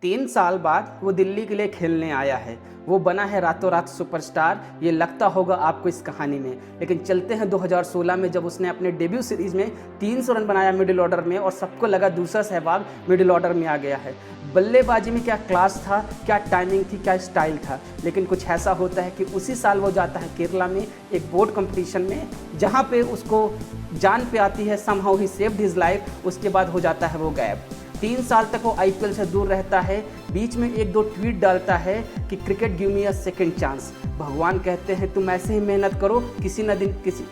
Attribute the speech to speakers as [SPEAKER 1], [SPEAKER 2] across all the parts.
[SPEAKER 1] 3 साल बाद वो दिल्ली के लिए खेलने आया है। वो बना है रातों रात सुपरस्टार, ये लगता होगा आपको इस कहानी में। लेकिन चलते हैं 2016 में, जब उसने अपने डेब्यू सीरीज़ में 300 रन बनाया मिडिल ऑर्डर में और सबको लगा दूसरा सहवाग मिडिल ऑर्डर में आ गया है। बल्लेबाजी में क्या क्लास था, क्या टाइमिंग थी, क्या स्टाइल था। लेकिन कुछ ऐसा होता है कि उसी साल वो जाता है केरला में एक बोर्ड कंपटीशन में, जहाँ पे उसको जान पे आती है, समहाउ ही सेव्ड हिज लाइफ। उसके बाद हो जाता है वो गायब। 3 साल तक वो आईपीएल से दूर रहता है। बीच में 1-2 ट्वीट डालता है कि cricket give me a second chance. भगवान कहते हैं तुम ऐसे ही मेहनत करो, किसी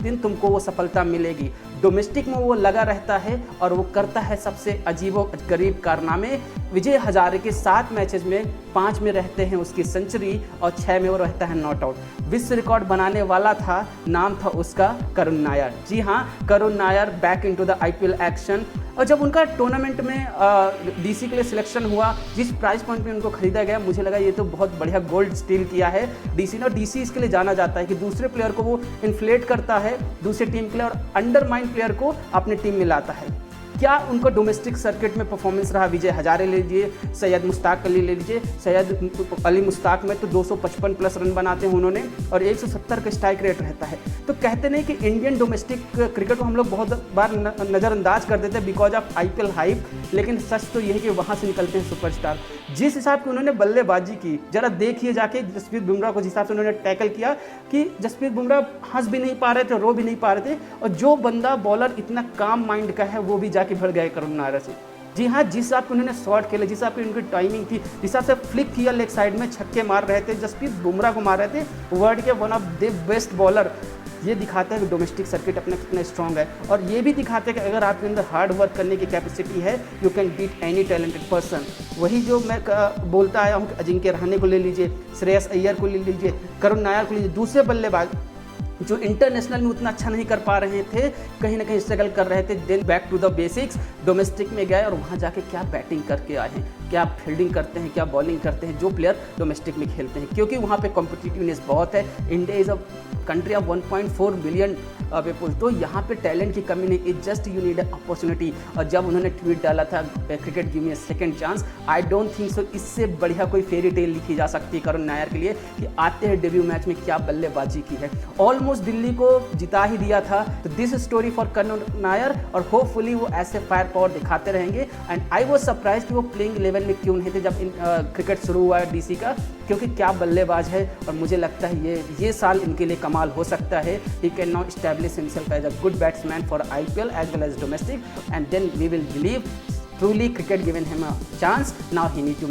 [SPEAKER 1] दिन तुमको वो सफलता मिलेगी। डोमेस्टिक में वो लगा रहता है और वो करता है सबसे अजीबो-गरीब कारनामे। विजय हजारे के 7 मैचेस में 5 में रहते हैं उसकी सेंचुरी और 6 में वो रहता है नॉट आउट। विश्व रिकॉर्ड बनाने वाला था, नाम था उसका करुण नायर। जी हाँ, Karun Nair back into the IPL action. और जब उनका टूर्नामेंट में डीसी के लिए सिलेक्शन हुआ, जिस प्राइस पॉइंट पे उनको खरीदा गया, मुझे लगा ये तो बहुत बढ़िया गोल्ड स्टील किया है डीसी ने। और डीसी इसके लिए जाना जाता है कि दूसरे प्लेयर को वो इन्फ्लेट करता है दूसरे टीम के लिए और अंडरमाइन प्लेयर को अपने टीम में लाता है। क्या उनको डोमेस्टिक सर्किट में परफॉर्मेंस रहा। विजय हजारे ले लीजिए, सैयद मुश्ताक अली ले लीजिए। सैयद अली मुश्ताक में तो 255 प्लस रन बनाते हैं उन्होंने और 170 का स्ट्राइक रेट रहता है। तो कहते नहीं कि इंडियन डोमेस्टिक क्रिकेट को हम लोग बहुत बार नज़रअंदाज कर देते हैं बिकॉज ऑफ आईपीएल हाइप। लेकिन सच तो यही कि वहाँ से निकलते हैं सुपरस्टार। जिस हिसाब की उन्होंने बल्लेबाजी की, जरा देखिए जाके जसप्रीत बुमराह को जिस हिसाब से उन्होंने टैकल किया कि जसप्रीत बुमराह हंस भी नहीं पा रहे थे, रो भी नहीं पा रहे थे। और जो बंदा बॉलर इतना काम माइंड का है वो भी जाके भर गए करुण नायर से। जी हाँ, जिस हिसाब के उन्होंने शॉट खेले, जिस हिसाब की उनकी टाइमिंग थी, जिस हिसाब से फ्लिक किया लेग साइड में, छक्के मार रहे थे, जसप्रीत बुमराह को मार रहे थे, वर्ल्ड के one of the best bowler. ये दिखाता है कि डोमेस्टिक सर्किट अपना कितना स्ट्रॉन्ग है। और ये भी दिखाते हैं कि अगर आपके अंदर हार्ड वर्क करने की कैपेसिटी है, you can beat any talented person. वही जो मैं बोलता आया हूँ कि अजिंक्य रहाणे को ले लीजिए, श्रेयस अय्यर को ले लीजिए, करुण नायर को लीजिए, दूसरे बल्लेबाज जो इंटरनेशनल में उतना अच्छा नहीं कर पा रहे थे, कहीं ना कहीं स्ट्रगल कर रहे थे, then back to the basics, domestic में गए और वहाँ जाके क्या बैटिंग करके आए हैं, क्या फील्डिंग करते हैं, क्या बॉलिंग करते हैं जो प्लेयर डोमेस्टिक में खेलते हैं। क्योंकि वहाँ पे कॉम्पिटिटिवनेस बहुत है। India is a country of 1.4 billion people, तो यहाँ पे टैलेंट की कमी नहीं, it just you need opportunity. और जब उन्होंने ट्वीट डाला था cricket give me a second chance, I don't think so इससे बढ़िया कोई फेरी टेल लिखी जा सकती है करुण नायर के लिए कि आते हैं डेब्यू मैच में क्या बल्लेबाजी की है। ऑलमोस्ट दिल्ली को जिता ही दिया था। तो this story for Karun Nair और होपफुली वो ऐसे फायर पावर दिखाते रहेंगे। एंड आई वॉज सरप्राइज कि वो प्लेइंग 11 में क्यों नहीं थे जब क्रिकेट शुरू हुआ है डीसी का, क्योंकि क्या बल्लेबाज है। और मुझे लगता है ये साल इनके लिए कमाल हो सकता है। He can now establish himself as a good batsman for IPL as well as domestic, and then we will believe truly cricket given him a chance. Now he need to